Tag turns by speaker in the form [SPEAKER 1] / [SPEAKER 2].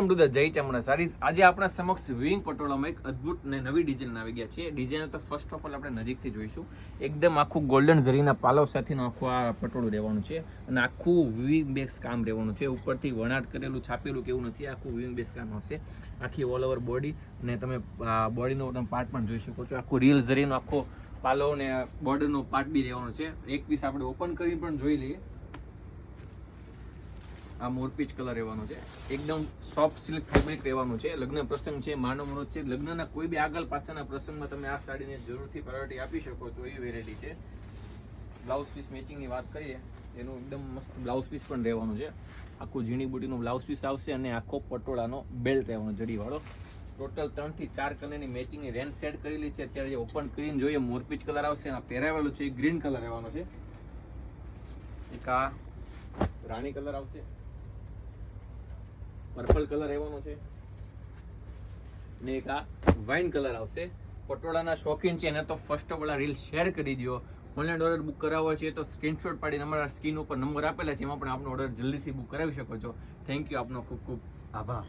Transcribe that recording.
[SPEAKER 1] જય ચામુંડા સારીઝ આજે આપણા સમક્ષ વિવિંગ પટોળામાં એક અદ્ભુત ને નવી ડિઝાઇન આવી ગયા છે. ડિઝાઇન તો ફર્સ્ટ ઓફ ઓલ આપણે નજીકથી જોઈશું. એકદમ આખું ગોલ્ડન ઝરીના પાલવ સાથેનું આખું આ પટોળું રહેવાનું છે અને આખું વિવિંગ બેઝ કામ રહેવાનું છે. ઉપરથી વણાટ કરેલું છાપેલું કેવું નથી, આખું વિવિંગ બેઝ કામ હશે. આખી ઓલ ઓવર બોડી અને તમે બોડીનો તમે પાર્ટ પણ જોઈ શકો છો. આખું રીલ ઝરીનો આખો પાલવ ને બોર્ડરનો પાર્ટ બી રહેવાનો છે. એક પીસ આપણે ઓપન કરીને પણ જોઈ લઈએ. આ મોરપીચ કલર રહેવાનો છે. એકદમ સોફ્ટ સિલ્ક ફેબ્રિક રહેવાનું છે. લગ્ન પ્રસંગ છે, માનવ મુહૂર્ત છે, લગ્નના કોઈ બી આગળ પાછળના પ્રસંગમાં તમે આ સાડીને જરૂરથી પ્રાયોરિટી આપી શકો તો એવી વેરાયટી છે. બ્લાઉઝ પીસ મેચિંગની વાત કરીએ એનું એકદમ મસ્ત બ્લાઉઝ પીસ પણ રહેવાનું છે. આખું ઝીણી બુટીનું બ્લાઉઝ પીસ આવશે અને આખો પટોળાનો બેલ્ટ રહેવાનો જરીવાળો. ટોટલ 3 થી 4 કલરની મેચિંગની રેન્જ સેટ કરેલી છે. અત્યારે જે ઓપન કરીને જોઈએ મોરપીચ કલર આવશે અને પહેરાવેલું છે એ ગ્રીન કલર રહેવાનો છે. એક આ રાણી કલર આવશે, પર્પલ કલર રહેવાનો છે ને એક આ વાઇન કલર આવશે. પટોળાના શોખીન છે એને તો first of all reel share કરી દો. ઓનલાઈન ઓર્ડર બુક કરાવવો છે તો સ્ક્રીનશોટ પાડીને અમારા સ્ક્રીન ઉપર નંબર આપેલા છે એમાં પણ આપનો ઓર્ડર જલ્દીથી બુક કરાવી શકો છો. થેન્ક યુ, આપનો ખૂબ ખૂબ આભાર.